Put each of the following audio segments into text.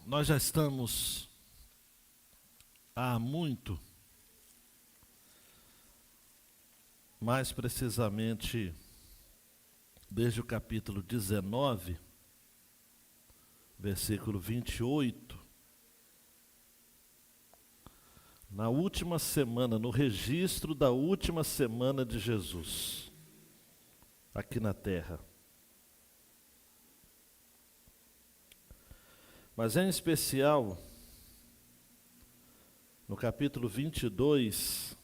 Nós já estamos há muito, mais precisamente desde o capítulo 19, versículo 28, na última semana, no registro da última semana de Jesus, aqui na terra. Mas em especial, no capítulo 22,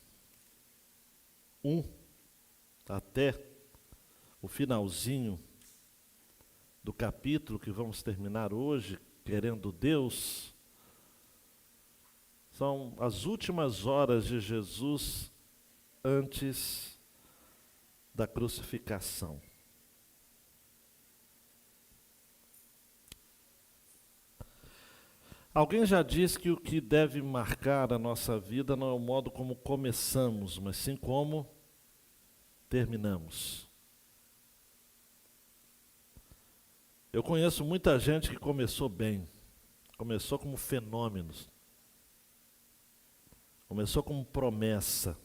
1, até o finalzinho do capítulo que vamos terminar hoje, querendo Deus, são as últimas horas de Jesus antes da crucificação. Alguém já disse que o que deve marcar a nossa vida não é o modo como começamos, mas sim como terminamos. Eu conheço muita gente que começou bem, começou como fenômenos, começou como promessa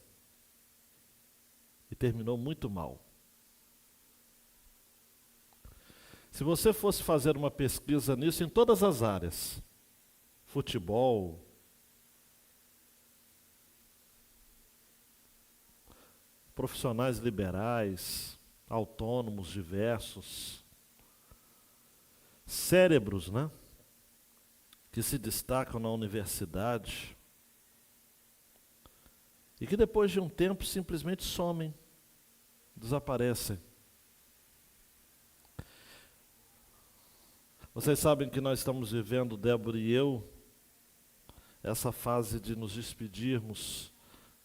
e terminou muito mal. Se você fosse fazer uma pesquisa nisso em todas as áreas, futebol, profissionais liberais, autônomos diversos, cérebros, né, que se destacam na universidade e que depois de um tempo simplesmente somem, desaparecem. Vocês sabem que nós estamos vivendo, Débora e eu, essa fase de nos despedirmos,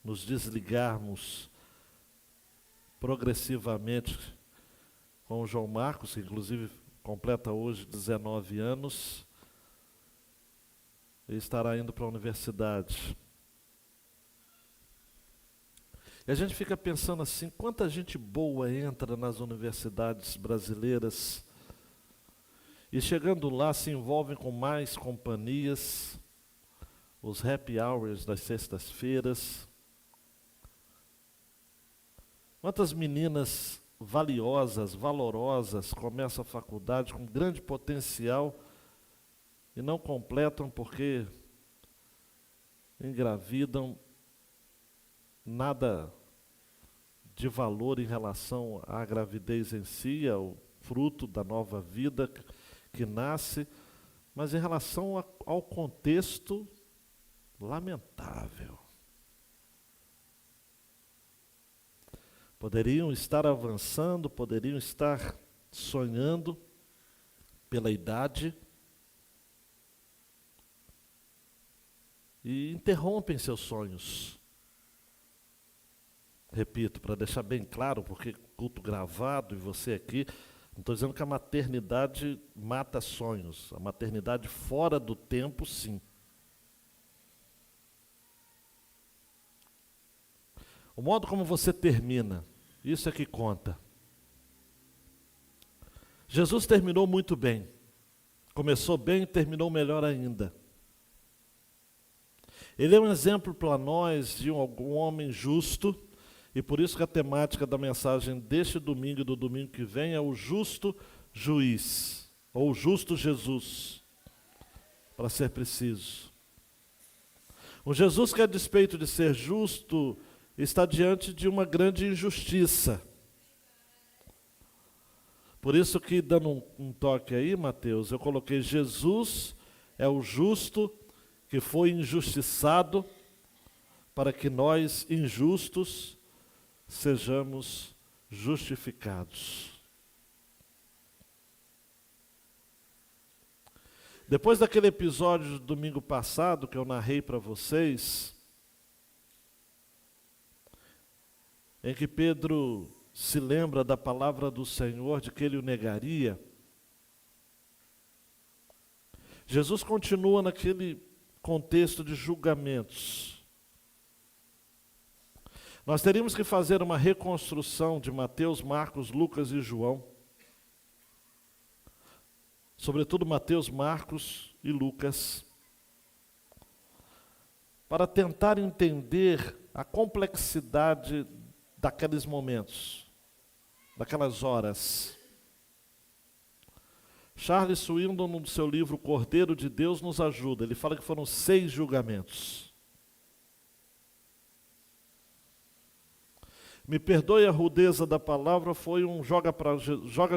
nos desligarmos progressivamente com o João Marcos, que inclusive completa hoje 19 anos, e estará indo para a universidade. E a gente fica pensando assim, quanta gente boa entra nas universidades brasileiras e chegando lá se envolvem com mais companhias, os happy hours das sextas-feiras. Quantas meninas valiosas, valorosas, começam a faculdade com grande potencial e não completam porque engravidam, nada de valor em relação à gravidez em si, ao fruto da nova vida que nasce, mas em relação ao contexto, lamentável. Poderiam estar avançando, poderiam estar sonhando pela idade e interrompem seus sonhos. Repito, para deixar bem claro, porque culto gravado e você aqui, não estou dizendo que a maternidade mata sonhos. A maternidade fora do tempo, sim. O modo como você termina, isso é que conta. Jesus terminou muito bem. Começou bem e terminou melhor ainda. Ele é um exemplo para nós de um homem justo, e por isso que a temática da mensagem deste domingo e do domingo que vem é o justo juiz, ou o justo Jesus, para ser preciso. Um Jesus que, a despeito de ser justo, está diante de uma grande injustiça. Por isso que, dando um toque aí, Mateus, eu coloquei Jesus é o justo que foi injustiçado para que nós, injustos, sejamos justificados. Depois daquele episódio do domingo passado que eu narrei para vocês, em que Pedro se lembra da palavra do Senhor de que ele o negaria, Jesus continua naquele contexto de julgamentos. Nós teríamos que fazer uma reconstrução de Mateus, Marcos, Lucas e João sobretudo Mateus, Marcos e Lucas, para tentar entender a complexidade daqueles momentos, daquelas horas. Charles Swindoll, no seu livro Cordeiro de Deus, nos ajuda. Ele fala que foram 6 julgamentos. Me perdoe a rudeza da palavra, foi um joga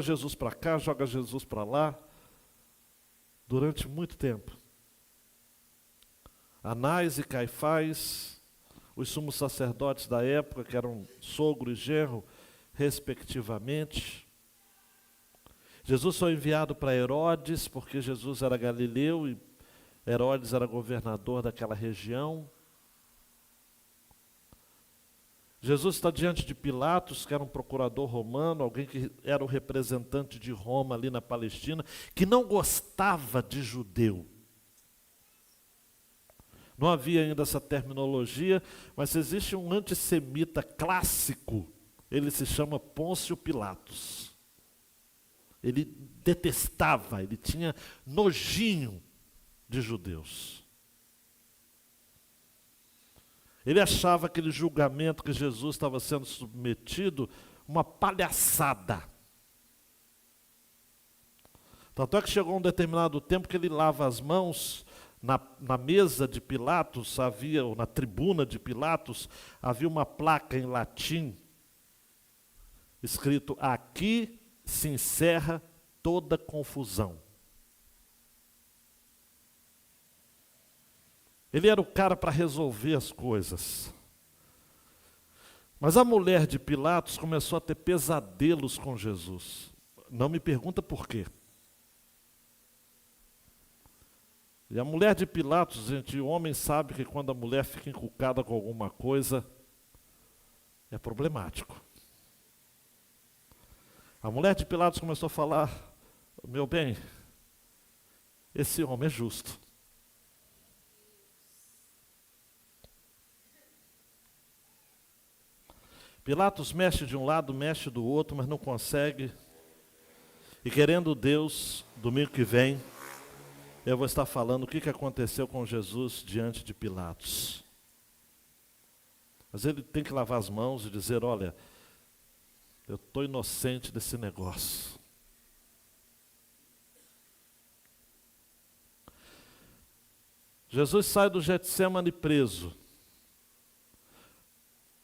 Jesus para cá, joga Jesus para lá, durante muito tempo. Anás e Caifás, os sumos sacerdotes da época, que eram sogro e genro, respectivamente. Jesus foi enviado para Herodes, porque Jesus era galileu e Herodes era governador daquela região. Jesus está diante de Pilatos, que era um procurador romano, alguém que era o representante de Roma ali na Palestina, que não gostava de judeu. Não havia ainda essa terminologia, mas existe um antissemita clássico, ele se chama Pôncio Pilatos. Ele detestava, ele tinha nojinho de judeus. Ele achava aquele julgamento que Jesus estava sendo submetido uma palhaçada. Tanto é que chegou um determinado tempo que ele lava as mãos na mesa de Pilatos, ou na tribuna de Pilatos, havia uma placa em latim, escrito: aqui se encerra toda confusão. Ele era o cara para resolver as coisas. Mas a mulher de Pilatos começou a ter pesadelos com Jesus. Não me pergunta por quê. E a mulher de Pilatos, gente, o homem sabe que quando a mulher fica encucada com alguma coisa, é problemático. A mulher de Pilatos começou a falar: meu bem, esse homem é justo. Pilatos mexe de um lado, mexe do outro, mas não consegue. E querendo Deus, domingo que vem, eu vou estar falando o que aconteceu com Jesus diante de Pilatos. Mas ele tem que lavar as mãos e dizer: olha, eu estou inocente desse negócio. Jesus sai do Getsemane preso.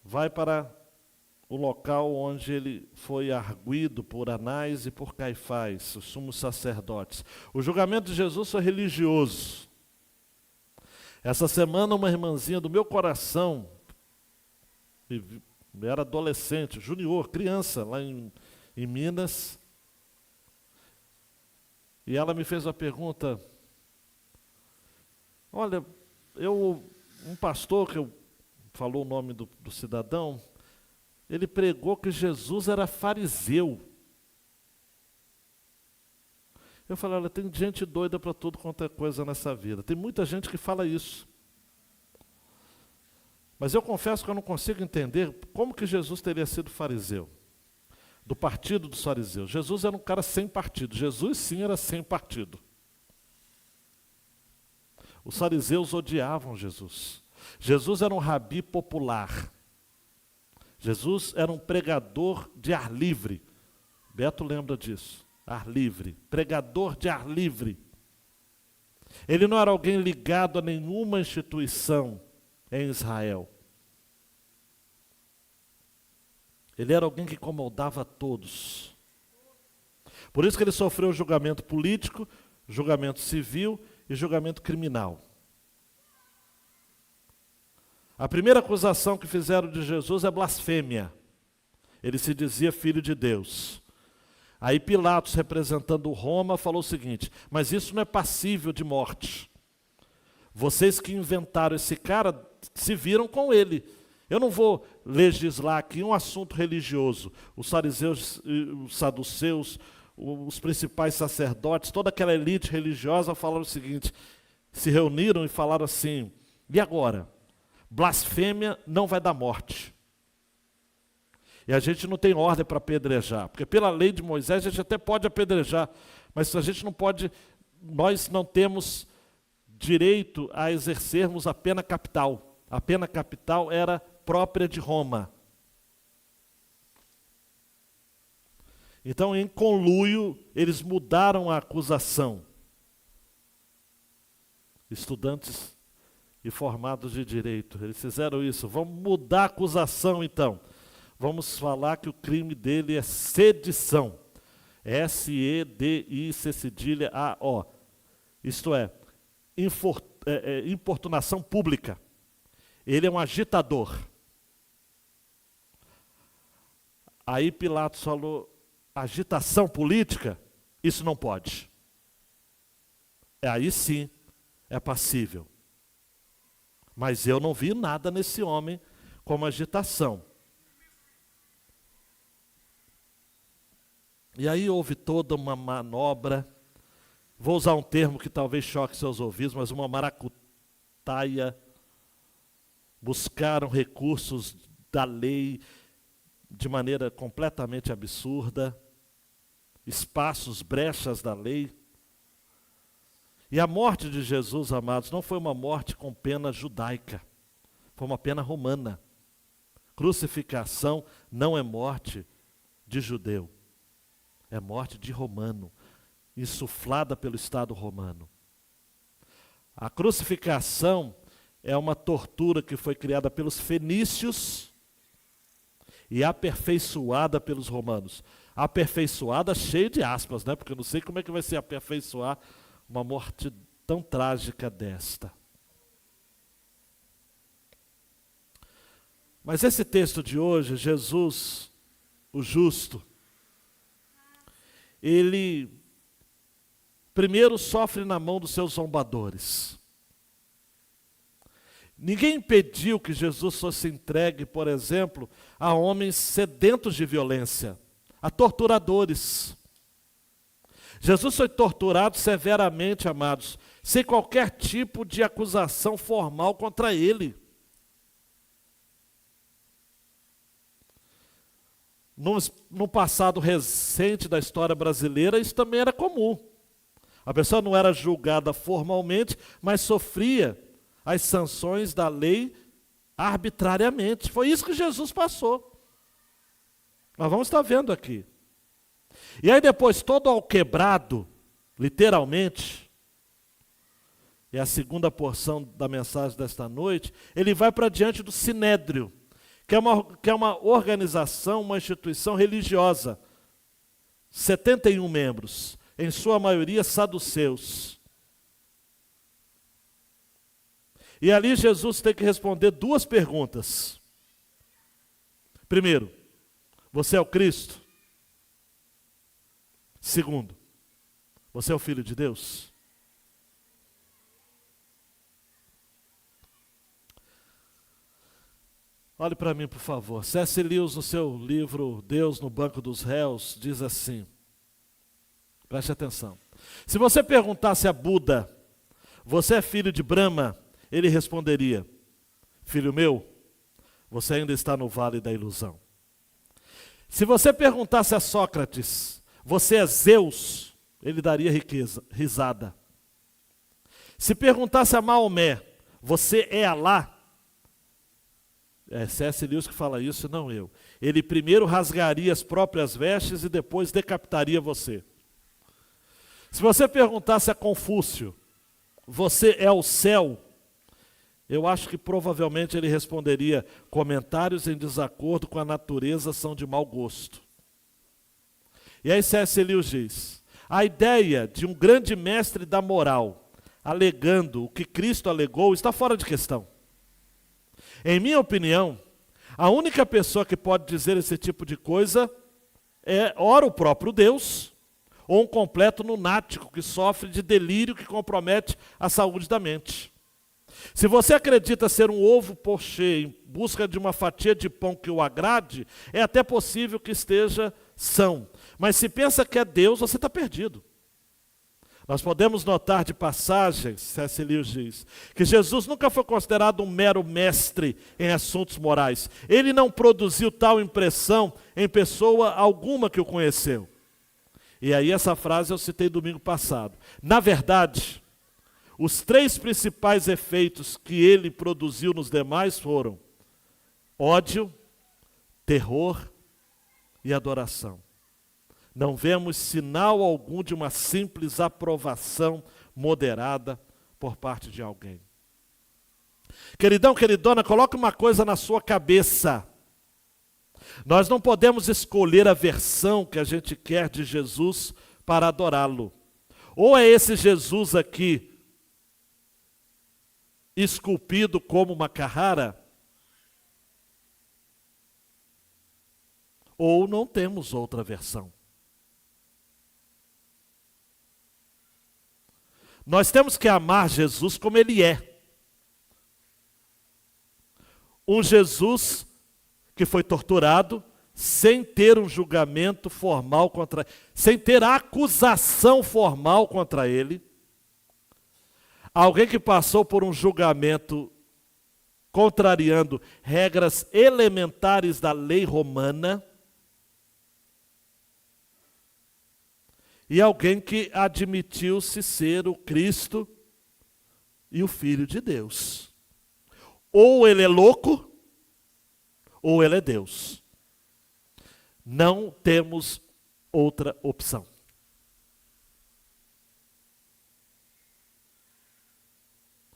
Vai para o local onde ele foi arguido por Anás e por Caifás, os sumos sacerdotes. O julgamento de Jesus foi religioso. Essa semana, uma irmãzinha do meu coração, era adolescente, junior, criança, lá em Minas, e ela me fez a pergunta: olha, um pastor falou o nome do cidadão, ele pregou que Jesus era fariseu. Eu falei: olha, tem gente doida para tudo quanto é coisa nessa vida. Tem muita gente que fala isso. Mas eu confesso que eu não consigo entender como que Jesus teria sido fariseu, do partido dos fariseus. Jesus era um cara sem partido. Jesus sim era sem partido. Os fariseus odiavam Jesus. Jesus era um rabi popular. Jesus era um pregador de ar livre. Beto lembra disso. Ar livre. Pregador de ar livre. Ele não era alguém ligado a nenhuma instituição em Israel. Ele era alguém que incomodava a todos. Por isso que ele sofreu julgamento político, julgamento civil e julgamento criminal. A primeira acusação que fizeram de Jesus é blasfêmia. Ele se dizia filho de Deus. Aí Pilatos, representando Roma, falou o seguinte: mas isso não é passível de morte. Vocês que inventaram esse cara se viram com ele. Eu não vou legislar aqui um assunto religioso. Os fariseus, os saduceus, os principais sacerdotes, toda aquela elite religiosa falaram o seguinte, se reuniram e falaram assim: e agora? Blasfêmia não vai dar morte. E a gente não tem ordem para apedrejar, porque pela lei de Moisés a gente até pode apedrejar, Mas a gente não pode, nós não temos direito a exercermos a pena capital. A pena capital era própria de Roma. Então, em conluio, eles mudaram a acusação. Estudantes e formados de direito, eles fizeram isso. Vamos mudar a acusação, então. Vamos falar que o crime dele é sedição. S-E-D-I-C cedilha A-O. Isto é, importunação pública. Ele é um agitador. Aí Pilatos falou, agitação política, isso não pode. Aí sim, é passível. Mas eu não vi nada nesse homem como agitação. E aí houve toda uma manobra, vou usar um termo que talvez choque seus ouvidos, mas uma maracutaia. Buscaram recursos da lei de maneira completamente absurda, espaços, brechas da lei. E a morte de Jesus, amados, não foi uma morte com pena judaica, foi uma pena romana. Crucificação não é morte de judeu, é morte de romano, insuflada pelo Estado romano. A crucificação é uma tortura que foi criada pelos fenícios e aperfeiçoada pelos romanos. Aperfeiçoada cheio de aspas, né? Porque eu não sei como é que vai se aperfeiçoar uma morte tão trágica desta. Mas esse texto de hoje, Jesus, o justo, ele primeiro sofre na mão dos seus zombadores. Ninguém impediu que Jesus fosse entregue, por exemplo, a homens sedentos de violência, a torturadores. Jesus foi torturado severamente, amados, sem qualquer tipo de acusação formal contra ele. No passado recente da história brasileira, isso também era comum. A pessoa não era julgada formalmente, mas sofria as sanções da lei arbitrariamente. Foi isso que Jesus passou. Nós vamos estar vendo aqui. E aí depois, todo alquebrado, literalmente, é a segunda porção da mensagem desta noite, ele vai para diante do Sinédrio, que é uma organização, uma instituição religiosa. 71 membros, em sua maioria saduceus. E ali Jesus tem que responder duas perguntas. Primeiro, você é o Cristo? Segundo, você é o Filho de Deus? Olhe para mim, por favor. C.S. Lewis, no seu livro Deus no Banco dos Réus, diz assim, preste atenção. Se você perguntasse a Buda, você é filho de Brahma? Ele responderia, filho meu, você ainda está no vale da ilusão. Se você perguntasse a Sócrates, você é Zeus? Ele daria risada. Se perguntasse a Maomé, você é Alá? É C.S. Lewis que fala isso, não eu. Ele primeiro rasgaria as próprias vestes e depois decapitaria você. Se você perguntasse a Confúcio, você é o céu? Eu acho que provavelmente ele responderia, comentários em desacordo com a natureza são de mau gosto. E aí C.S. Lewis diz, a ideia de um grande mestre da moral, alegando o que Cristo alegou, está fora de questão. Em minha opinião, a única pessoa que pode dizer esse tipo de coisa é, ora, o próprio Deus, ou um completo lunático que sofre de delírio que compromete a saúde da mente. Se você acredita ser um ovo pochê em busca de uma fatia de pão que o agrade, é até possível que esteja são. Mas se pensa que é Deus, você está perdido. Nós podemos notar de passagens, C.S. Lewis diz, que Jesus nunca foi considerado um mero mestre em assuntos morais. Ele não produziu tal impressão em pessoa alguma que o conheceu. E aí essa frase eu citei domingo passado. Na verdade, os 3 principais efeitos que ele produziu nos demais foram ódio, terror e adoração. Não vemos sinal algum de uma simples aprovação moderada por parte de alguém. Queridão, queridona, coloque uma coisa na sua cabeça. Nós não podemos escolher a versão que a gente quer de Jesus para adorá-lo. Ou é esse Jesus aqui, esculpido como uma Carrara, ou não temos outra versão. Nós temos que amar Jesus como Ele é. Um Jesus que foi torturado sem ter um julgamento formal contra, sem ter acusação formal contra ele. Alguém que passou por um julgamento contrariando regras elementares da lei romana. E alguém que admitiu-se ser o Cristo e o Filho de Deus. Ou ele é louco, ou ele é Deus. Não temos outra opção.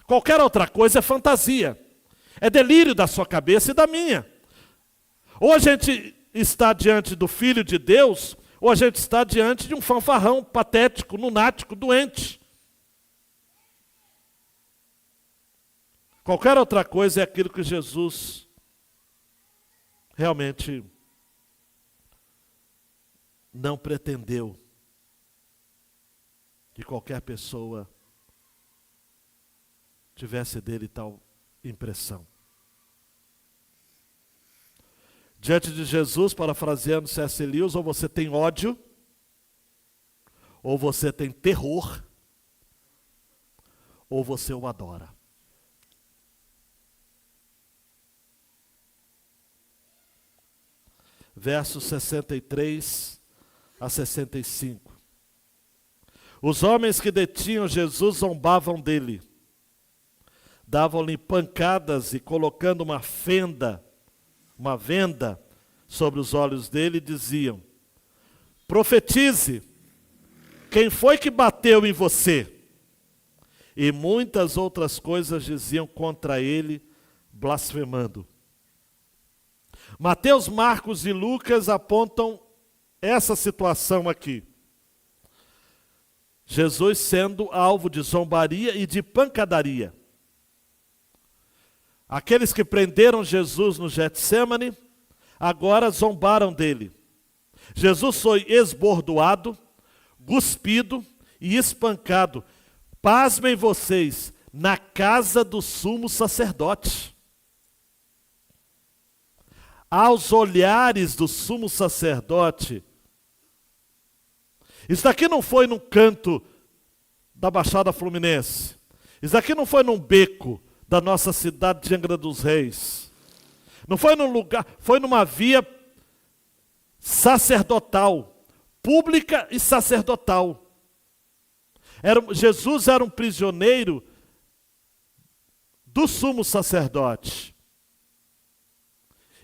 Qualquer outra coisa é fantasia. É delírio da sua cabeça e da minha. Ou a gente está diante do Filho de Deus, ou a gente está diante de um fanfarrão patético, lunático, doente. Qualquer outra coisa é aquilo que Jesus realmente não pretendeu que qualquer pessoa tivesse dele tal impressão. Diante de Jesus, parafraseando C.S. Lewis, ou você tem ódio, ou você tem terror, ou você o adora. Versos 63 a 65. Os homens que detinham Jesus zombavam dele, davam-lhe pancadas e colocando uma venda sobre os olhos dele, diziam: profetize, quem foi que bateu em você? E muitas outras coisas diziam contra ele, blasfemando. Mateus, Marcos e Lucas apontam essa situação aqui. Jesus sendo alvo de zombaria e de pancadaria. Aqueles que prenderam Jesus no Getsêmani, agora zombaram dele. Jesus foi esbordoado, cuspido e espancado. Pasmem vocês, na casa do sumo sacerdote. Aos olhares do sumo sacerdote, isso daqui não foi num canto da Baixada Fluminense. Isso daqui não foi num beco da nossa cidade de Angra dos Reis. Não foi num lugar, foi numa via sacerdotal, pública e sacerdotal. Jesus era um prisioneiro do sumo sacerdote.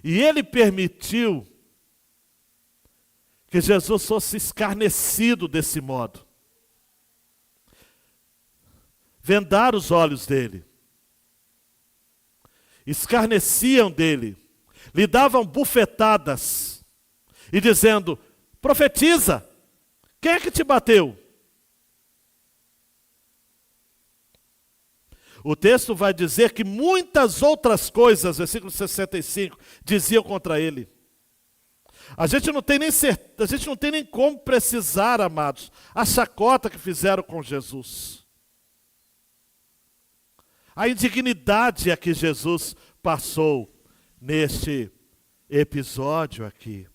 E ele permitiu que Jesus fosse escarnecido desse modo. Vendaram os olhos dele. Escarneciam dele. Lhe davam bufetadas. E dizendo: profetiza, quem é que te bateu? O texto vai dizer que muitas outras coisas, versículo 65, diziam contra ele. A gente não tem nem como precisar, amados, a chacota que fizeram com Jesus. A indignidade a que Jesus passou neste episódio aqui.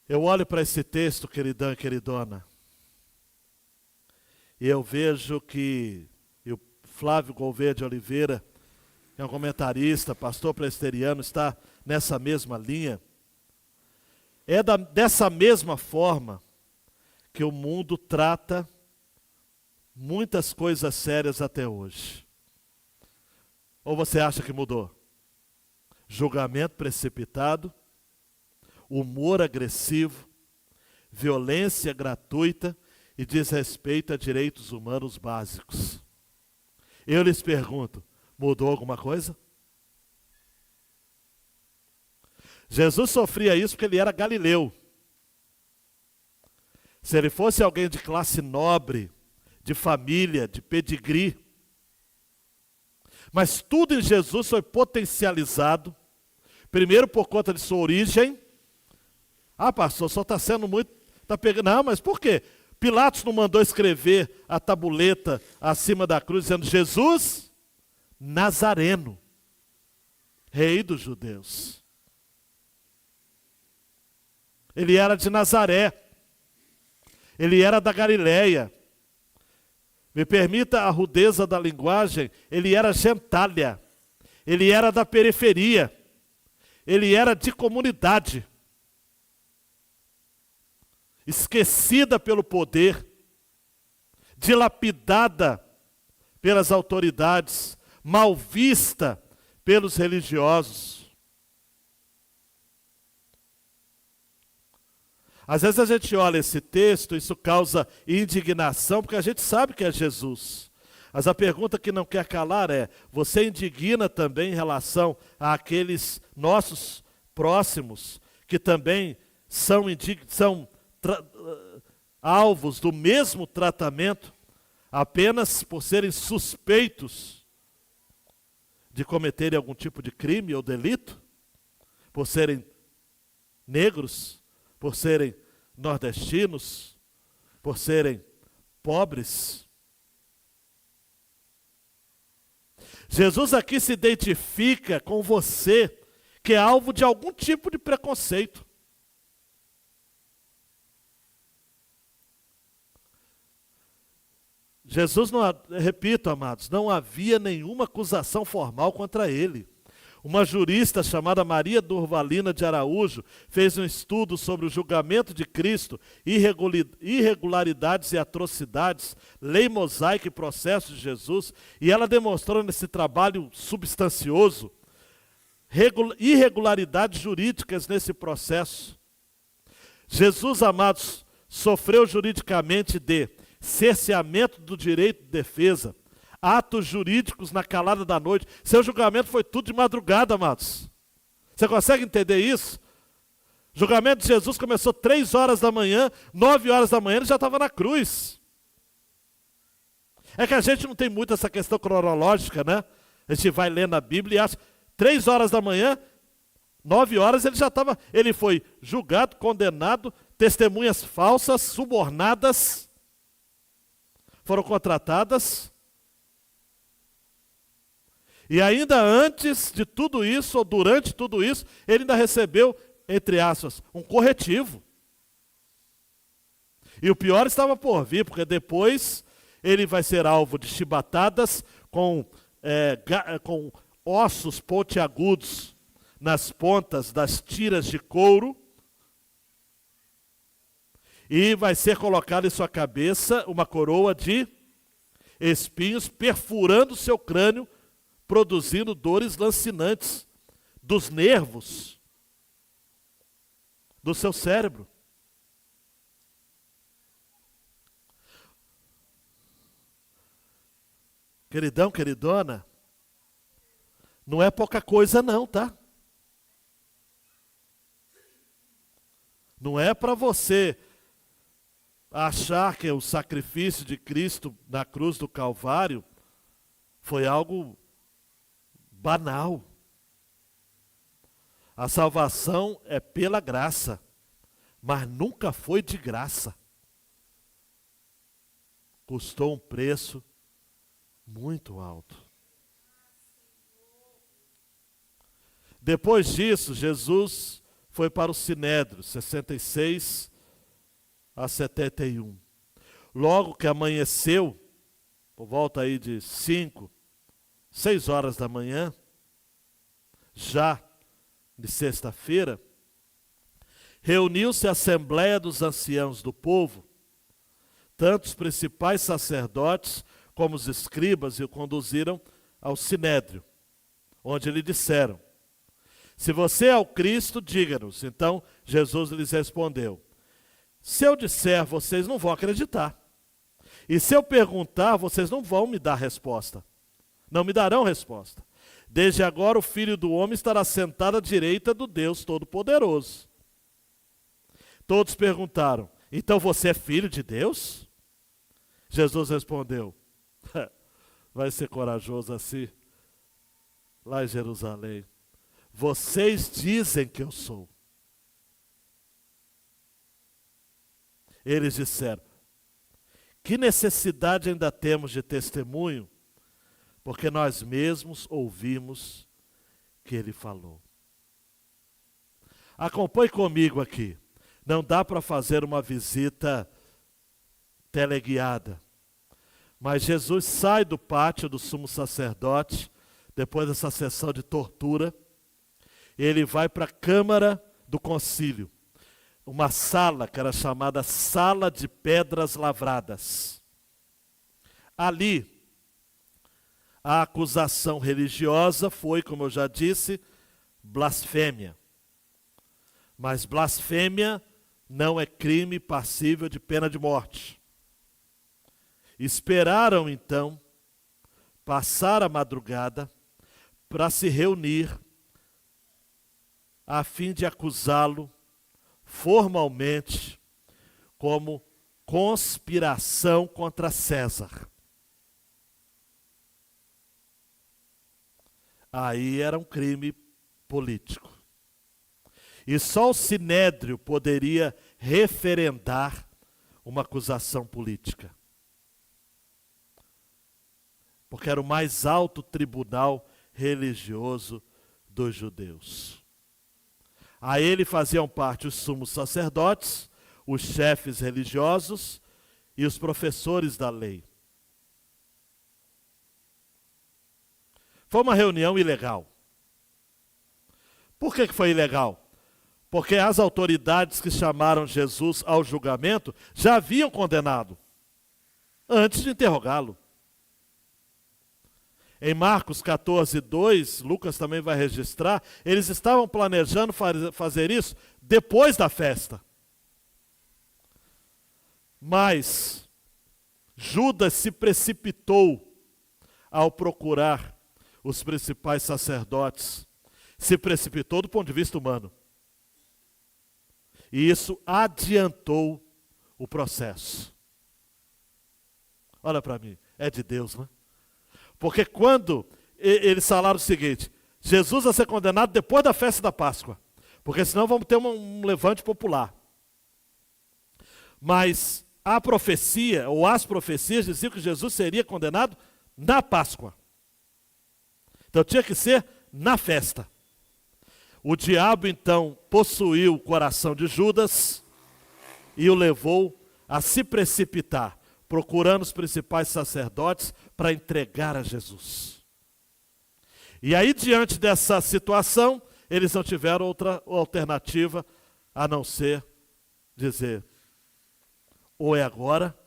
Eu olho para esse texto, queridão e queridona, e eu vejo que o Flávio Gouveia de Oliveira, que é um comentarista, pastor presbiteriano, está nessa mesma linha. Dessa mesma forma que o mundo trata muitas coisas sérias até hoje. Ou você acha que mudou? Julgamento precipitado, humor agressivo, violência gratuita e desrespeito a direitos humanos básicos. Eu lhes pergunto, mudou alguma coisa? Jesus sofria isso porque ele era galileu. Se ele fosse alguém de classe nobre, de família, de pedigree, mas tudo em Jesus foi potencializado, primeiro por conta de sua origem. Ah, pastor, só está sendo muito, está pegando. Não, mas por quê? Pilatos não mandou escrever a tabuleta acima da cruz dizendo Jesus Nazareno, rei dos judeus. Ele era de Nazaré. Ele era da Galileia. Me permita a rudeza da linguagem, ele era gentalha. Ele era da periferia. Ele era de comunidade. Esquecida pelo poder, dilapidada pelas autoridades, mal vista pelos religiosos. Às vezes a gente olha esse texto, isso causa indignação, porque a gente sabe que é Jesus. Mas a pergunta que não quer calar é, você indigna também em relação àqueles nossos próximos, que também são alvos do mesmo tratamento, apenas por serem suspeitos de cometerem algum tipo de crime ou delito? Por serem negros? Por serem nordestinos, por serem pobres. Jesus aqui se identifica com você, que é alvo de algum tipo de preconceito. Jesus, repito, amados, não havia nenhuma acusação formal contra ele. Uma jurista chamada Maria Durvalina de Araújo fez um estudo sobre o julgamento de Cristo, irregularidades e atrocidades, lei mosaica e processo de Jesus, e ela demonstrou nesse trabalho substancioso irregularidades jurídicas nesse processo. Jesus, amados, sofreu juridicamente de cerceamento do direito de defesa, atos jurídicos na calada da noite. Seu julgamento foi tudo de madrugada, amados. Você consegue entender isso? O julgamento de Jesus começou 3 horas da manhã, 9 horas da manhã ele já estava na cruz. É que a gente não tem muito essa questão cronológica, né? A gente vai lendo a Bíblia e acha 3 horas da manhã, 9 horas ele já estava, ele foi julgado, condenado, testemunhas falsas, subornadas, foram contratadas. E ainda antes de tudo isso, ou durante tudo isso, ele ainda recebeu, entre aspas, um corretivo. E o pior estava por vir, porque depois ele vai ser alvo de chibatadas com ossos pontiagudos nas pontas das tiras de couro. E vai ser colocado em sua cabeça uma coroa de espinhos, perfurando seu crânio, produzindo dores lancinantes dos nervos do seu cérebro. Queridão, queridona, não é pouca coisa não, tá? Não é para você achar que o sacrifício de Cristo na cruz do Calvário foi algo banal. A salvação é pela graça, mas nunca foi de graça. Custou um preço muito alto. Depois disso, Jesus foi para o Sinédrio, 66 a 71. Logo que amanheceu, por volta aí de 6 horas da manhã, já de sexta-feira, reuniu-se a assembleia dos anciãos do povo, tanto os principais sacerdotes como os escribas, e o conduziram ao sinédrio, onde lhe disseram: se você é o Cristo, diga-nos. Então Jesus lhes respondeu: se eu disser, vocês não vão acreditar. E se eu perguntar, vocês não vão me dar resposta. Não me darão resposta. Desde agora o Filho do Homem estará sentado à direita do Deus Todo-Poderoso. Todos perguntaram: então você é filho de Deus? Jesus respondeu: vai ser corajoso assim, lá em Jerusalém. Vocês dizem que eu sou. Eles disseram: que necessidade ainda temos de testemunho? Porque nós mesmos ouvimos que ele falou. Acompanhe comigo aqui. Não dá para fazer uma visita teleguiada. Mas Jesus sai do pátio do sumo sacerdote, depois dessa sessão de tortura. Ele vai para a câmara do concílio. Uma sala que era chamada Sala de Pedras Lavradas. Ali, a acusação religiosa foi, como eu já disse, blasfêmia. Mas blasfêmia não é crime passível de pena de morte. Esperaram, então, passar a madrugada para se reunir a fim de acusá-lo formalmente como conspiração contra César. Aí era um crime político. E só o sinédrio poderia referendar uma acusação política. Porque era o mais alto tribunal religioso dos judeus. A ele faziam parte os sumos sacerdotes, os chefes religiosos e os professores da lei. Foi uma reunião ilegal. Por que foi ilegal? Porque as autoridades que chamaram Jesus ao julgamento já haviam condenado, antes de interrogá-lo. Em Marcos 14:2, Lucas também vai registrar, eles estavam planejando fazer isso depois da festa. Mas Judas se precipitou ao procurar os principais sacerdotes. Se precipitou do ponto de vista humano. E isso adiantou o processo. Olha para mim, é de Deus, né? Porque quando eles falaram o seguinte: Jesus vai ser condenado depois da festa da Páscoa, porque senão vamos ter um levante popular. Mas a profecia, ou as profecias, diziam que Jesus seria condenado na Páscoa. Então tinha que ser na festa. O diabo então possuiu o coração de Judas e o levou a se precipitar, procurando os principais sacerdotes para entregar a Jesus. E aí, diante dessa situação, eles não tiveram outra alternativa a não ser dizer: ou é agora,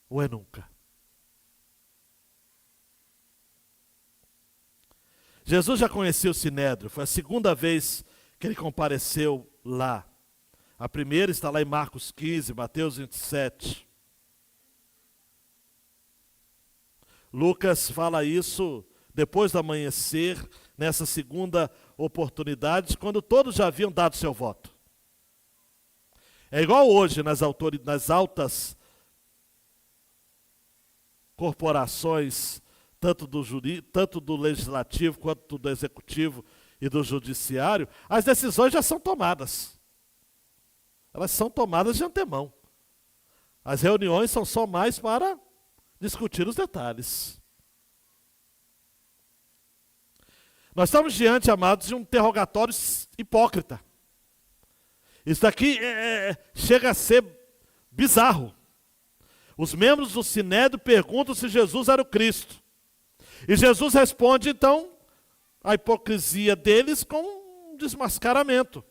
ou é nunca. Jesus já conhecia o sinédrio, foi a segunda vez que ele compareceu lá. A primeira está lá em Marcos 15, Mateus 27. Lucas fala isso depois do amanhecer, nessa segunda oportunidade, quando todos já haviam dado seu voto. É igual hoje nas altas corporações, tanto do legislativo quanto do executivo e do judiciário, as decisões já são tomadas. Elas são tomadas de antemão. As reuniões são só mais para discutir os detalhes. Nós estamos diante, amados, de um interrogatório hipócrita. Isso daqui chega a ser bizarro. Os membros do Sinédrio perguntam se Jesus era o Cristo. E Jesus responde, então, a hipocrisia deles com um desmascaramento.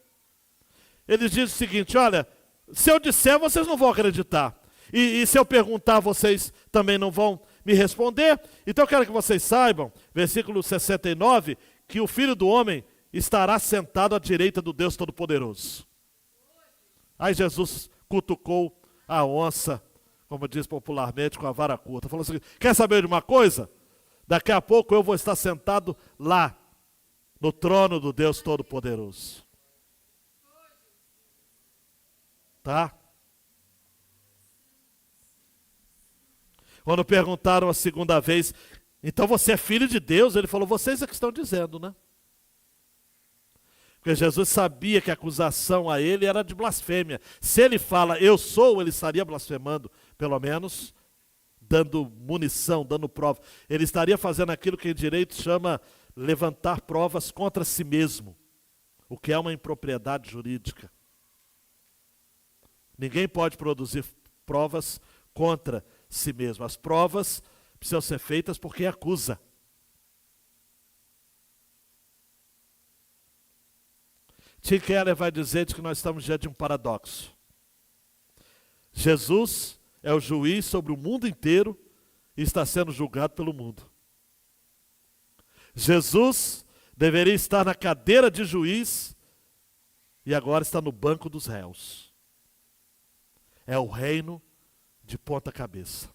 Eles dizem o seguinte: olha, se eu disser, vocês não vão acreditar. E se eu perguntar, vocês também não vão me responder. Então eu quero que vocês saibam, versículo 69, que o Filho do Homem estará sentado à direita do Deus Todo-Poderoso. Aí Jesus cutucou a onça, como diz popularmente, com a vara curta. Falou assim: quer saber de uma coisa? Daqui a pouco eu vou estar sentado lá, no trono do Deus Todo-Poderoso. Tá? Quando perguntaram a segunda vez, então você é filho de Deus? Ele falou: vocês é que estão dizendo, né? Porque Jesus sabia que a acusação a ele era de blasfêmia. Se ele fala eu sou, ele estaria blasfemando, pelo menos dando munição, dando prova. Ele estaria fazendo aquilo que em direito chama levantar provas contra si mesmo, o que é uma impropriedade jurídica. Ninguém pode produzir provas contra si mesmo. As provas precisam ser feitas por quem acusa. Tim Keller vai dizer que nós estamos diante de um paradoxo. Jesus é o juiz sobre o mundo inteiro e está sendo julgado pelo mundo. Jesus deveria estar na cadeira de juiz e agora está no banco dos réus. É o reino de ponta cabeça.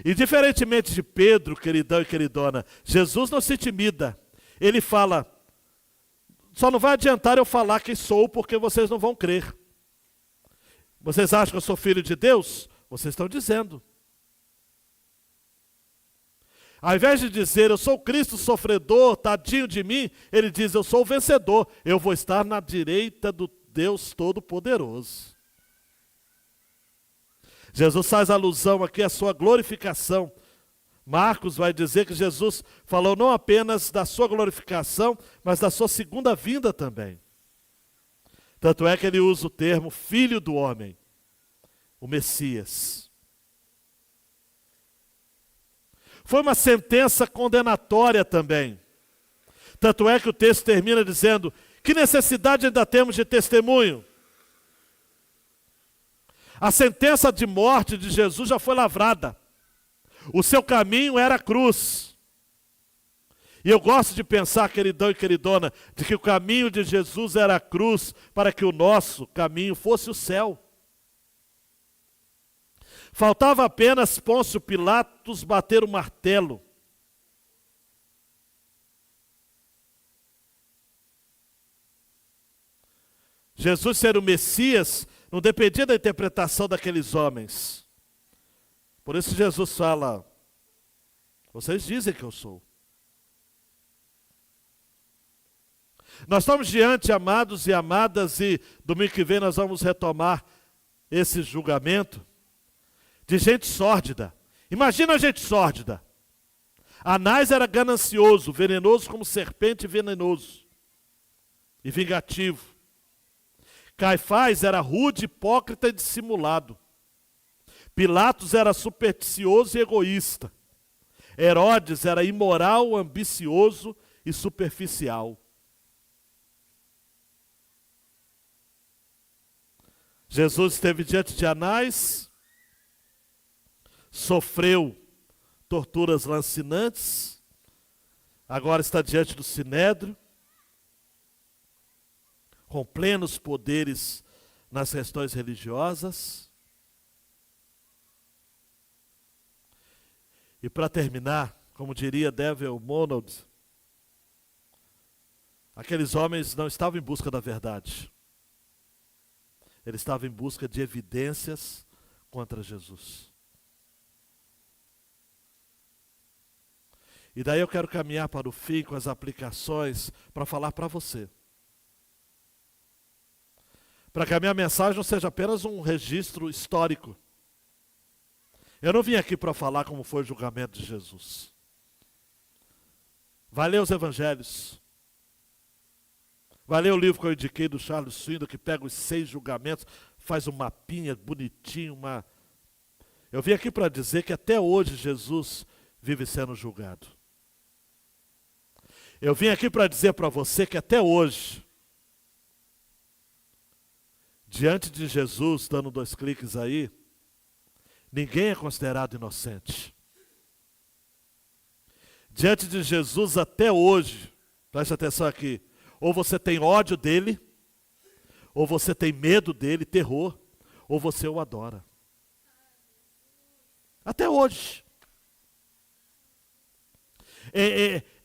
E diferentemente de Pedro, queridão e queridona, Jesus não se intimida. Ele fala: só não vai adiantar eu falar quem sou, porque vocês não vão crer. Vocês acham que eu sou filho de Deus? Vocês estão dizendo. Ao invés de dizer eu sou Cristo sofredor, tadinho de mim, ele diz eu sou o vencedor, eu vou estar na direita do Deus Todo-Poderoso. Jesus faz alusão aqui à sua glorificação. Marcos vai dizer que Jesus falou não apenas da sua glorificação, mas da sua segunda vinda também. Tanto é que ele usa o termo Filho do Homem, o Messias. Foi uma sentença condenatória também. Tanto é que o texto termina dizendo: que necessidade ainda temos de testemunho? A sentença de morte de Jesus já foi lavrada. O seu caminho era a cruz. E eu gosto de pensar, queridão e queridona, de que o caminho de Jesus era a cruz para que o nosso caminho fosse o céu. Faltava apenas Pôncio Pilatos bater o martelo. Jesus ser o Messias não dependia da interpretação daqueles homens. Por isso Jesus fala: vocês dizem que eu sou. Nós estamos diante, amados e amadas, e domingo que vem nós vamos retomar esse julgamento de gente sórdida. Imagina a gente sórdida. Anás era ganancioso, venenoso como serpente venenoso e vingativo. Caifás era rude, hipócrita e dissimulado. Pilatos era supersticioso e egoísta. Herodes era imoral, ambicioso e superficial. Jesus esteve diante de Anás, sofreu torturas lancinantes, agora está diante do Sinédrio, com plenos poderes nas questões religiosas. E para terminar, como diria Devil Monod, aqueles homens não estavam em busca da verdade. Eles estavam em busca de evidências contra Jesus. E daí eu quero caminhar para o fim com as aplicações para falar para você. Para que a minha mensagem não seja apenas um registro histórico. Eu não vim aqui para falar como foi o julgamento de Jesus. Vai ler os evangelhos. Vai ler o livro que eu indiquei do Charles Swindoll, que pega os 6 julgamentos, faz um mapinha bonitinho. Eu vim aqui para dizer que até hoje Jesus vive sendo julgado. Eu vim aqui para dizer para você que até hoje, diante de Jesus, dando 2 cliques aí, ninguém é considerado inocente. Diante de Jesus até hoje, preste atenção aqui, ou você tem ódio dele, ou você tem medo dele, terror, ou você o adora. Até hoje.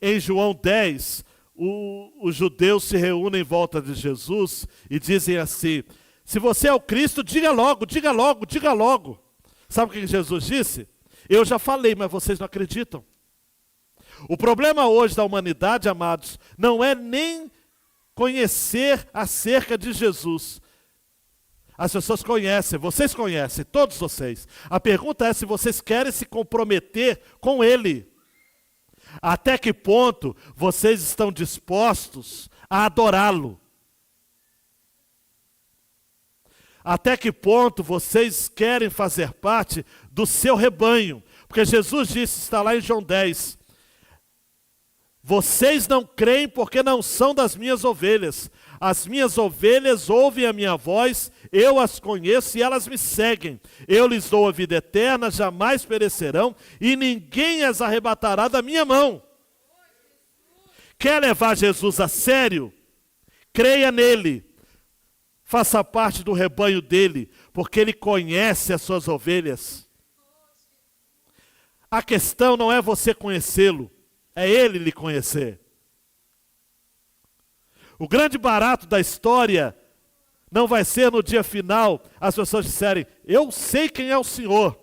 Em João 10, os judeus se reúnem em volta de Jesus e dizem assim: se você é o Cristo, diga logo, diga logo, diga logo. Sabe o que Jesus disse? Eu já falei, mas vocês não acreditam. O problema hoje da humanidade, amados, não é nem conhecer acerca de Jesus. As pessoas conhecem, vocês conhecem, todos vocês. A pergunta é se vocês querem se comprometer com Ele. Até que ponto vocês estão dispostos a adorá-lo? Até que ponto vocês querem fazer parte do seu rebanho? Porque Jesus disse, está lá em João 10, vocês não creem porque não são das minhas ovelhas. As minhas ovelhas ouvem a minha voz, eu as conheço e elas me seguem. Eu lhes dou a vida eterna, jamais perecerão e ninguém as arrebatará da minha mão. Quer levar Jesus a sério? Creia nele. Faça parte do rebanho dele, porque ele conhece as suas ovelhas. A questão não é você conhecê-lo, é ele lhe conhecer. O grande barato da história não vai ser no dia final as pessoas disserem, eu sei quem é o Senhor.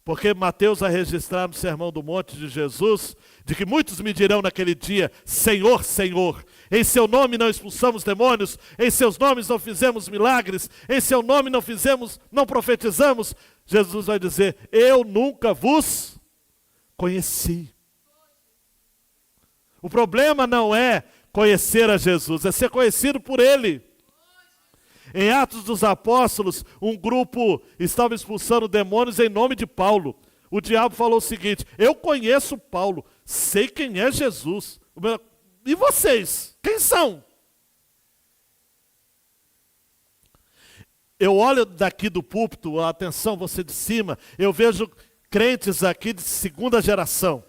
Porque Mateus vai registrar no Sermão do Monte de Jesus, de que muitos me dirão naquele dia, Senhor, Senhor, em seu nome não expulsamos demônios, em seus nomes não fizemos milagres, em seu nome não profetizamos. Jesus vai dizer, eu nunca vos conheci. O problema não é conhecer a Jesus, é ser conhecido por Ele. Em Atos dos Apóstolos, um grupo estava expulsando demônios em nome de Paulo. O diabo falou o seguinte, eu conheço Paulo, sei quem é Jesus. E vocês? Quem são? Eu olho daqui do púlpito, atenção, você de cima, eu vejo crentes aqui de 2ª geração,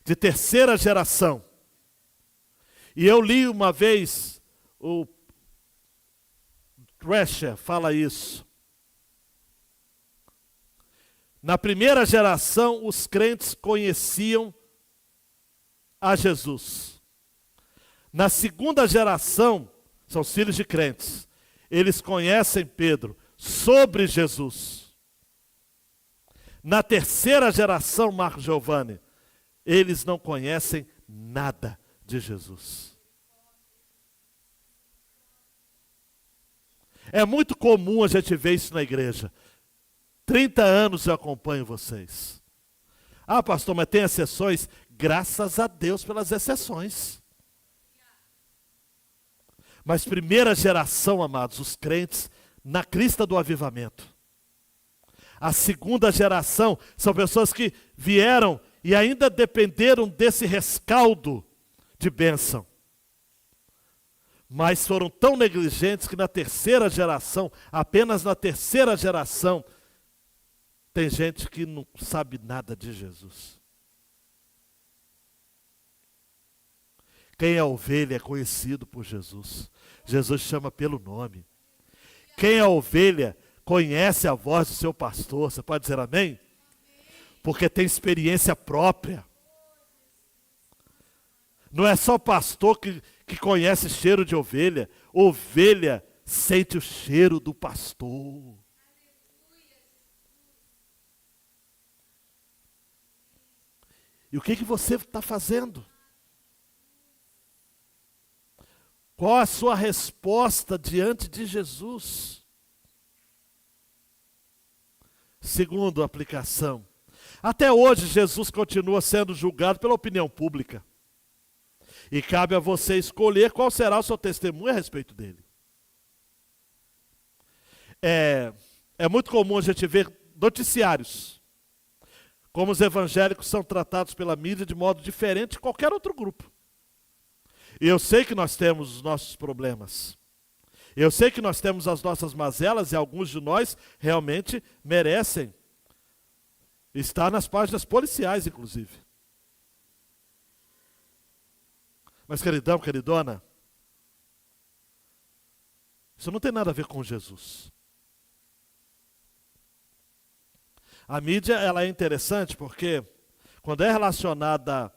de 3ª geração. E eu li uma vez, o Drescher fala isso. Na 1ª geração, os crentes conheciam a Jesus. Na 2ª geração, são os filhos de crentes, eles conhecem Pedro sobre Jesus. Na 3ª geração, Marco Giovanni, eles não conhecem nada de Jesus. É muito comum a gente ver isso na igreja. 30 anos eu acompanho vocês. Ah, pastor, mas tem exceções? Graças a Deus pelas exceções. Mas 1ª geração, amados, os crentes na crista do avivamento. A 2ª geração são pessoas que vieram e ainda dependeram desse rescaldo de bênção. Mas foram tão negligentes que na 3ª geração, apenas na 3ª geração, tem gente que não sabe nada de Jesus. Quem é ovelha é conhecido por Jesus. Jesus chama pelo nome. Quem é ovelha conhece a voz do seu pastor. Você pode dizer amém? Porque tem experiência própria. Não é só pastor que conhece cheiro de ovelha. Ovelha sente o cheiro do pastor. E o que você está fazendo? Qual a sua resposta diante de Jesus? Segundo aplicação. Até hoje Jesus continua sendo julgado pela opinião pública. E cabe a você escolher qual será o seu testemunho a respeito dele. É muito comum a gente ver noticiários como os evangélicos são tratados pela mídia de modo diferente de qualquer outro grupo. E eu sei que nós temos os nossos problemas. Eu sei que nós temos as nossas mazelas e alguns de nós realmente merecem estar nas páginas policiais, inclusive. Mas, queridão, queridona, isso não tem nada a ver com Jesus. A mídia, ela é interessante porque, quando é relacionada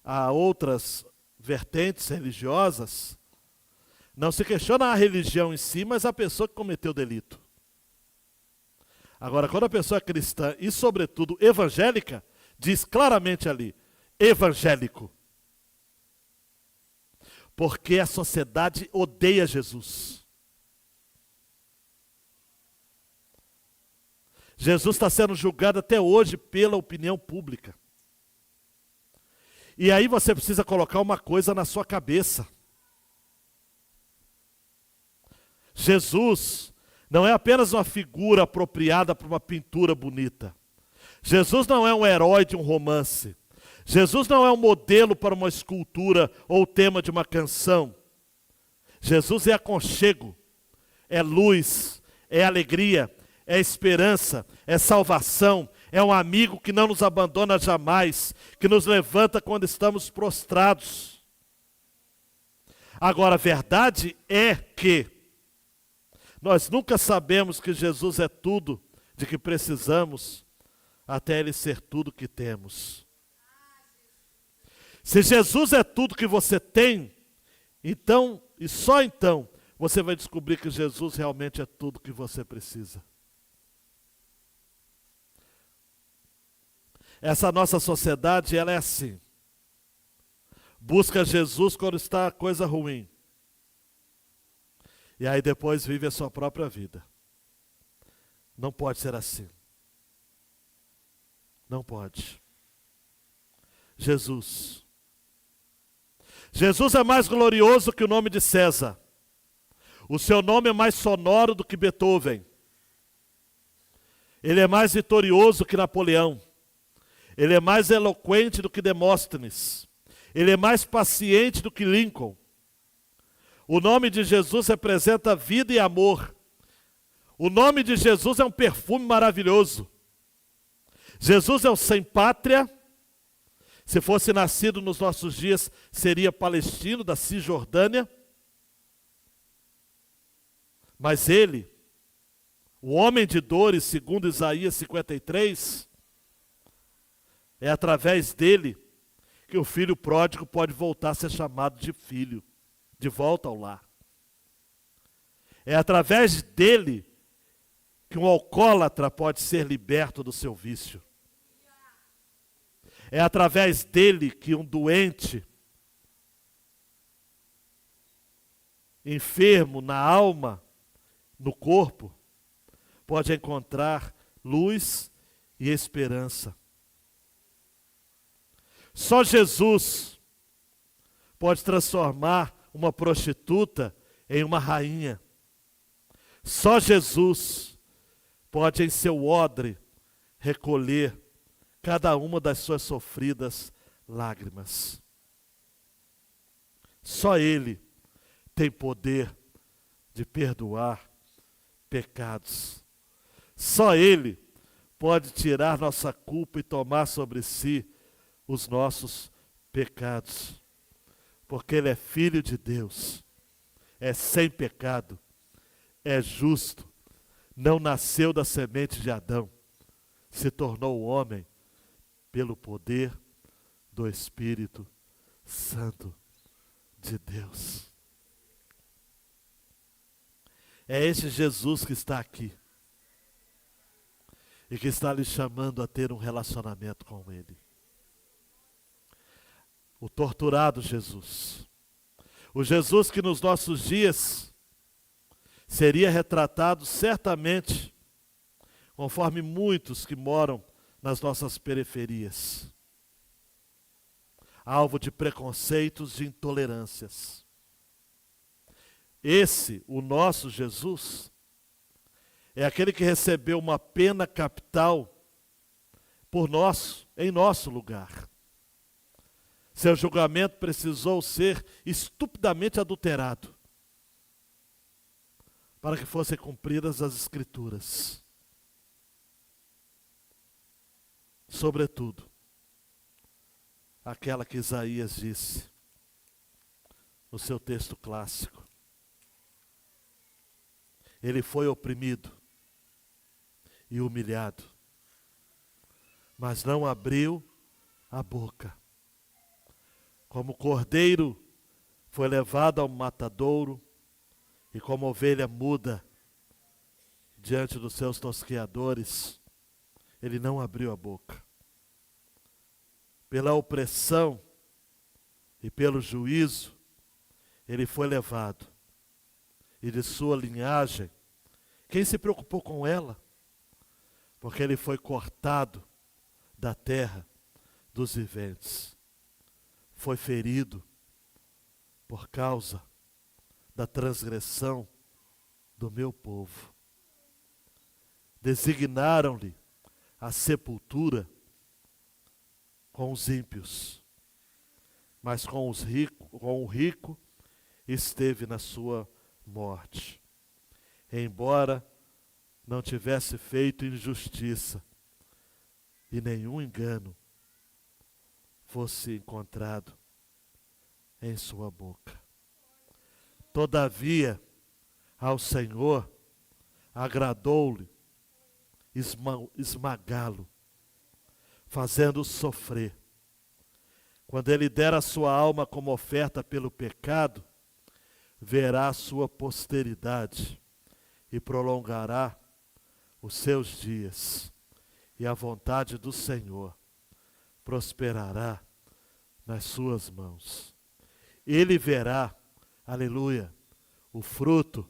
a outras vertentes religiosas, não se questiona a religião em si, mas a pessoa que cometeu o delito. Agora, quando a pessoa é cristã e, sobretudo, evangélica, diz claramente ali, evangélico. Porque a sociedade odeia Jesus. Jesus está sendo julgado até hoje pela opinião pública. E aí você precisa colocar uma coisa na sua cabeça. Jesus não é apenas uma figura apropriada para uma pintura bonita. Jesus não é um herói de um romance. Jesus não é um modelo para uma escultura ou tema de uma canção. Jesus é aconchego, é luz, é alegria, é esperança, é salvação, é um amigo que não nos abandona jamais, que nos levanta quando estamos prostrados. Agora, a verdade é que nós nunca sabemos que Jesus é tudo de que precisamos, até Ele ser tudo que temos. Se Jesus é tudo que você tem, então, e só então, você vai descobrir que Jesus realmente é tudo que você precisa. Essa nossa sociedade, ela é assim. Busca Jesus quando está a coisa ruim. E aí depois vive a sua própria vida. Não pode ser assim. Não pode. Jesus. Jesus é mais glorioso que o nome de César. O seu nome é mais sonoro do que Beethoven. Ele é mais vitorioso que Napoleão. Ele é mais eloquente do que Demóstenes. Ele é mais paciente do que Lincoln. O nome de Jesus representa vida e amor. O nome de Jesus é um perfume maravilhoso. Jesus é o sem pátria. Se fosse nascido nos nossos dias, seria palestino da Cisjordânia. Mas ele, o homem de dores, segundo Isaías 53, é através dele que o filho pródigo pode voltar a ser chamado de filho, de volta ao lar. É através dele que um alcoólatra pode ser liberto do seu vício. É através dele que um doente, enfermo na alma, no corpo, pode encontrar luz e esperança. Só Jesus pode transformar uma prostituta em uma rainha. Só Jesus pode em seu odre recolher cada uma das suas sofridas lágrimas. Só Ele tem poder de perdoar pecados. Só Ele pode tirar nossa culpa e tomar sobre si os nossos pecados. Porque Ele é Filho de Deus, é sem pecado, é justo, não nasceu da semente de Adão, se tornou homem pelo poder do Espírito Santo de Deus. É esse Jesus que está aqui e que está lhe chamando a ter um relacionamento com Ele. O torturado Jesus. O Jesus que nos nossos dias seria retratado certamente conforme muitos que moram nas nossas periferias, alvo de preconceitos, de intolerâncias. Esse, o nosso Jesus, é aquele que recebeu uma pena capital em nosso lugar. Seu julgamento precisou ser estupidamente adulterado para que fossem cumpridas as Escrituras. Sobretudo, aquela que Isaías disse no seu texto clássico. Ele foi oprimido e humilhado, mas não abriu a boca. Como cordeiro foi levado ao matadouro, e como ovelha muda diante dos seus tosqueadores, ele não abriu a boca. Pela opressão e pelo juízo, ele foi levado. E de sua linhagem, quem se preocupou com ela? Porque ele foi cortado da terra dos viventes. Foi ferido por causa da transgressão do meu povo. Designaram-lhe a sepultura com os ímpios, mas com o rico esteve na sua morte. Embora não tivesse feito injustiça e nenhum engano fosse encontrado em sua boca. Todavia, ao Senhor agradou-lhe esmagá-lo, fazendo-o sofrer. Quando ele der a sua alma como oferta pelo pecado, verá a sua posteridade e prolongará os seus dias, e a vontade do Senhor prosperará nas suas mãos. Ele verá, aleluia, o fruto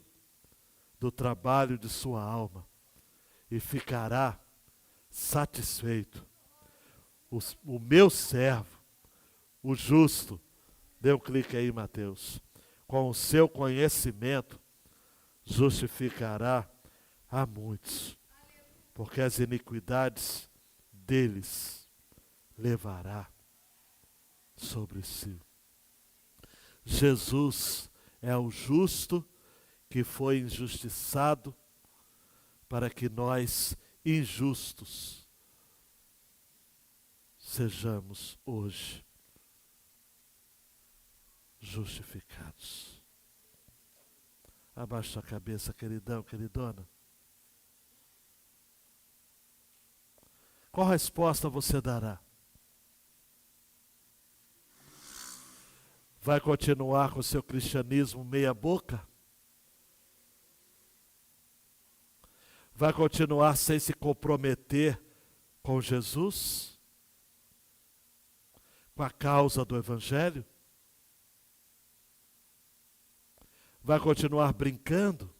do trabalho de sua alma e ficará satisfeito. O meu servo, o justo, dê um clique aí, Mateus, com o seu conhecimento justificará a muitos, porque as iniquidades deles levará sobre si. Jesus é o justo que foi injustiçado para que nós, injustos, sejamos hoje justificados. Abaixa a cabeça, queridão, queridona. Qual resposta você dará? Vai continuar com o seu cristianismo meia boca? Vai continuar sem se comprometer com Jesus? Com a causa do Evangelho? Vai continuar brincando?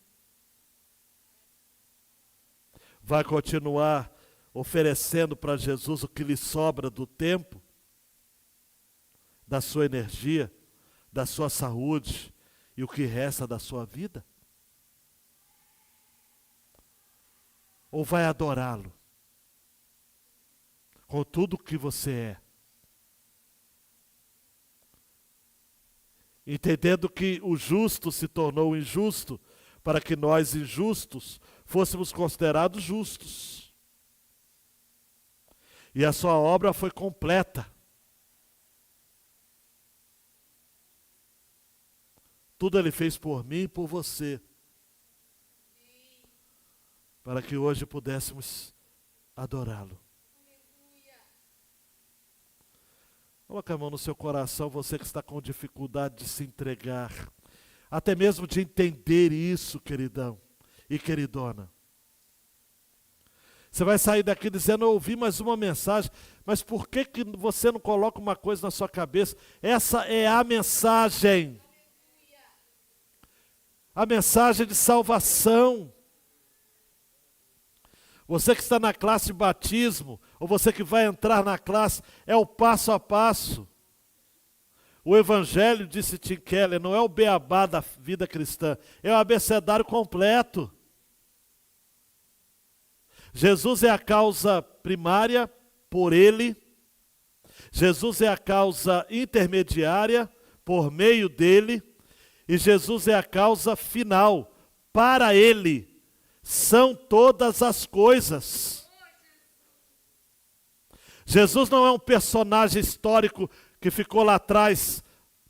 Vai continuar oferecendo para Jesus o que lhe sobra do tempo, da sua energia, da sua saúde e o que resta da sua vida? Ou vai adorá-lo com tudo o que você é? Entendendo que o justo se tornou injusto para que nós, injustos, fôssemos considerados justos. E a sua obra foi completa. Tudo ele fez por mim e por você. Para que hoje pudéssemos adorá-lo. Coloque a mão no seu coração, você que está com dificuldade de se entregar, até mesmo de entender isso, queridão e queridona. Você vai sair daqui dizendo: eu ouvi mais uma mensagem, mas por que você não coloca uma coisa na sua cabeça? Essa é a mensagem. A mensagem de salvação. Você que está na classe de batismo, ou você que vai entrar na classe, é o passo a passo. O Evangelho, disse Tim Keller, não é o beabá da vida cristã, é o abecedário completo. Jesus é a causa primária, por ele, Jesus é a causa intermediária, por meio dele, e Jesus é a causa final, para ele são todas as coisas. Jesus não é um personagem histórico que ficou lá atrás,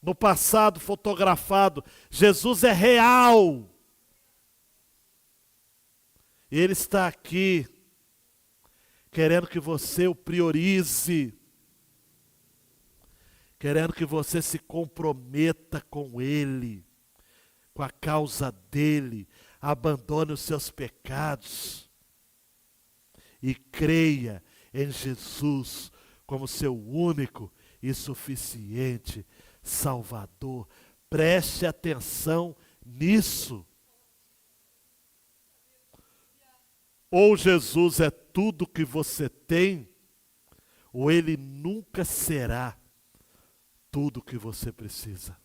no passado, fotografado. Jesus é real. E ele está aqui, querendo que você o priorize, querendo que você se comprometa com ele, com a causa dele, abandone os seus pecados e creia em Jesus como seu único e suficiente Salvador. Preste atenção nisso. Ou Jesus é tudo que você tem, ou ele nunca será tudo que você precisa.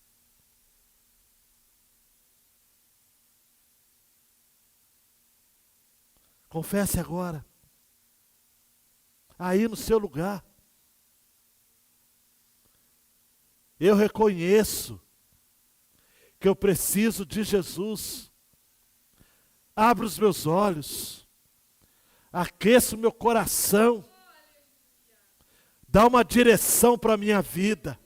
Confesse agora. Aí no seu lugar. Eu reconheço que eu preciso de Jesus. Abra os meus olhos. Aqueça o meu coração. Dá uma direção para a minha vida.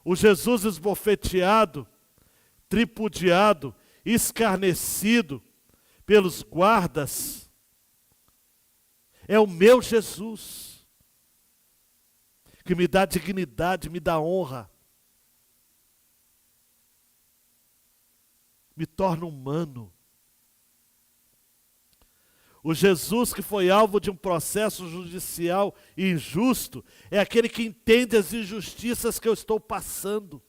O Jesus esbofeteado, tripudiado, escarnecido pelos guardas, é o meu Jesus, que me dá dignidade, me dá honra, me torna humano. O Jesus que foi alvo de um processo judicial injusto é aquele que entende as injustiças que eu estou passando.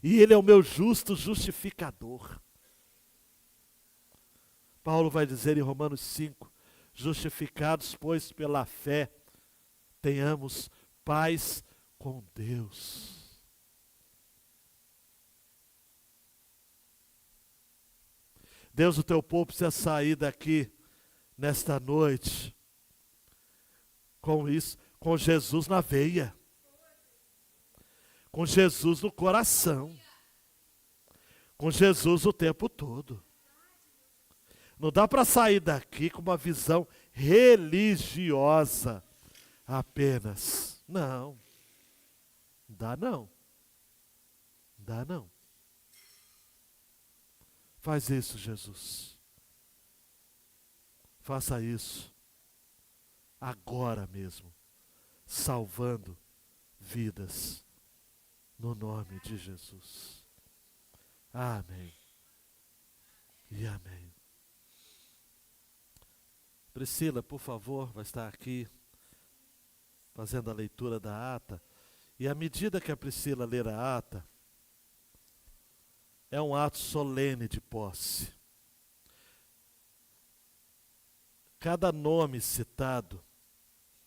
E ele é o meu justo justificador. Paulo vai dizer em Romanos 5, justificados, pois, pela fé, tenhamos paz com Deus. Deus, o teu povo precisa sair daqui nesta noite com isso, com Jesus na veia, com Jesus no coração, com Jesus o tempo todo. Não dá para sair daqui com uma visão religiosa apenas. Não. Dá não. Dá não. Faz isso, Jesus. Faça isso agora mesmo, salvando vidas, no nome de Jesus. Amém. E amém. Priscila, por favor, vai estar aqui fazendo a leitura da ata. E à medida que a Priscila ler a ata, é um ato solene de posse. Cada nome citado